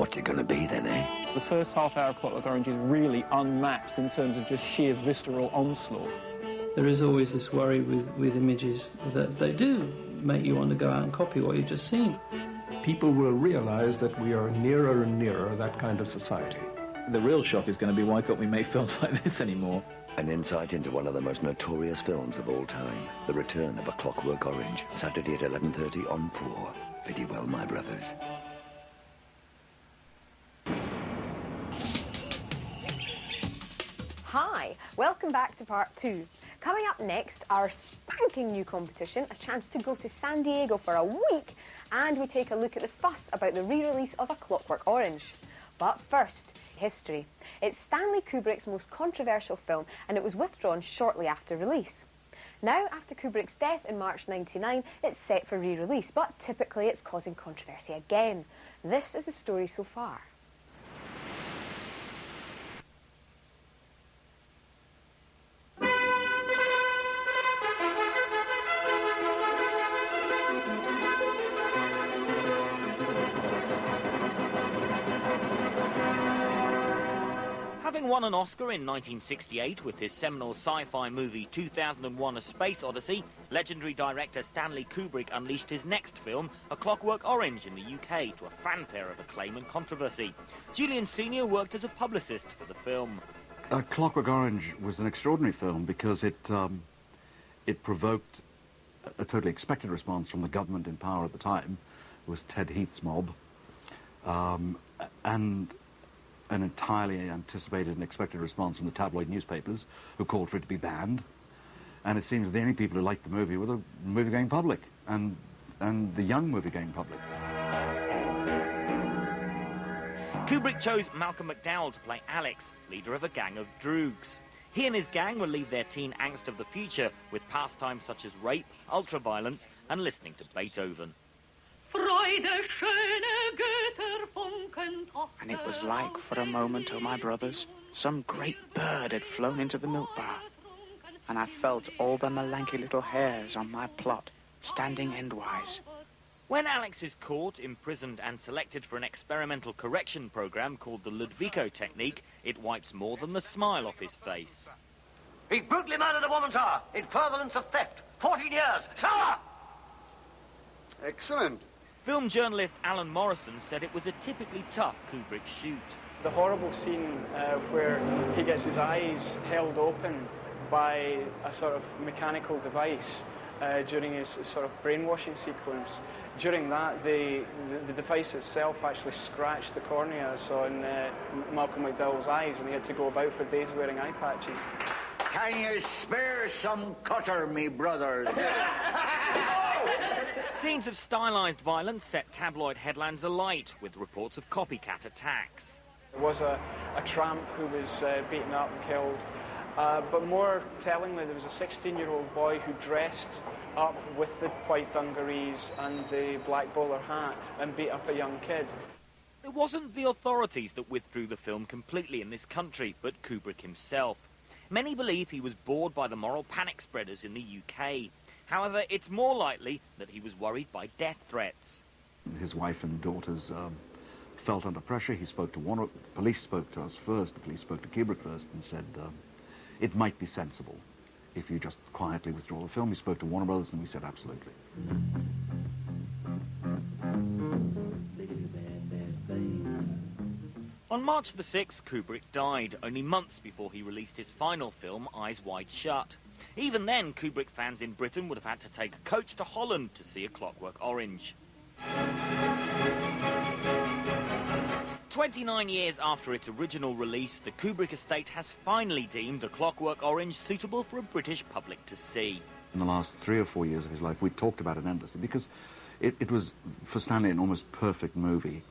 What's it going to be then, eh? The first half hour of Clockwork Orange is really unmatched in terms of just sheer visceral onslaught. There is always this worry with images that they do make you want to go out and copy what you've just seen. People will realise that we are nearer and nearer that kind of society. The real shock is going to be why can't we make films like this anymore? An insight into one of the most notorious films of all time. The Return of A Clockwork Orange. Saturday at 11:30 on 4. Pity well, my brothers. Hi, welcome back to part 2. Coming up next, our spanking new competition, a chance to go to San Diego for a week, and we take a look at the fuss about the re-release of A Clockwork Orange. But first, history. It's Stanley Kubrick's most controversial film, and it was withdrawn shortly after release. Now, after Kubrick's death in March '99, it's set for re-release, but typically it's causing controversy again. This is the story so far. Having won an Oscar in 1968 with his seminal sci-fi movie 2001: A Space Odyssey, legendary director Stanley Kubrick unleashed his next film, A Clockwork Orange, in the UK to a fanfare of acclaim and controversy. Julian Sr. worked as a publicist for the film. Clockwork Orange was an extraordinary film because it provoked a totally expected response from the government in power at the time. It was Ted Heath's mob, and an entirely anticipated and expected response from the tabloid newspapers, who called for it to be banned. And it seems that the only people who liked the movie were the movie-going public, and the young movie-going public. Kubrick chose Malcolm McDowell to play Alex, leader of a gang of droogs. He and his gang relieve their teen angst of the future with pastimes such as rape, ultraviolence, and listening to Beethoven. And it was like, for a moment, oh my brothers, some great bird had flown into the milk bar. And I felt all the melanky little hairs on my plot standing endwise. When Alex is caught, imprisoned, and selected for an experimental correction program called the Ludwiko technique, it wipes more than the smile off his face. He brutally murdered a woman, sir, in furtherance of theft. 14 years, sir! Excellent. Film journalist Alan Morrison said it was a typically tough Kubrick shoot. The horrible scene where he gets his eyes held open by a sort of mechanical device during his sort of brainwashing sequence. During that, the device itself actually scratched the corneas on Malcolm McDowell's eyes, and he had to go about for days wearing eye patches. Can you spare some cutter, me brothers? Scenes of stylized violence set tabloid headlines alight with reports of copycat attacks. There was a tramp who was beaten up and killed, but more tellingly, there was a 16-year-old boy who dressed up with the white dungarees and the black bowler hat and beat up a young kid. It wasn't the authorities that withdrew the film completely in this country, but Kubrick himself. Many believe he was bored by the moral panic spreaders in the UK. However, it's more likely that he was worried by death threats. His wife and daughters felt under pressure. He spoke to Warner. The police spoke to us first. The police spoke to Kubrick first and said it might be sensible if you just quietly withdraw the film. He spoke to Warner Brothers and we said absolutely. On March the 6th, Kubrick died, only months before he released his final film, Eyes Wide Shut. Even then, Kubrick fans in Britain would have had to take a coach to Holland to see A Clockwork Orange. 29 years after its original release, the Kubrick estate has finally deemed A Clockwork Orange suitable for a British public to see. In the last 3 or 4 years of his life, we talked about it endlessly because it was, for Stanley, an almost perfect movie.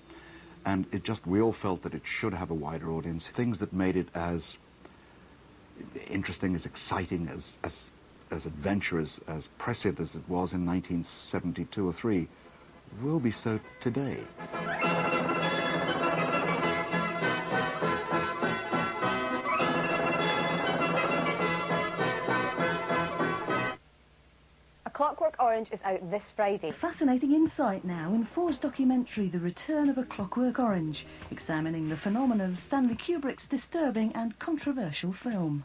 And we all felt that it should have a wider audience. Things that made it as interesting, as exciting, as adventurous, as prescient as it was in 1972 or 3 will be so today. A Clockwork Orange is out this Friday. Fascinating insight now in Four's documentary The Return of A Clockwork Orange, examining the phenomenon of Stanley Kubrick's disturbing and controversial film.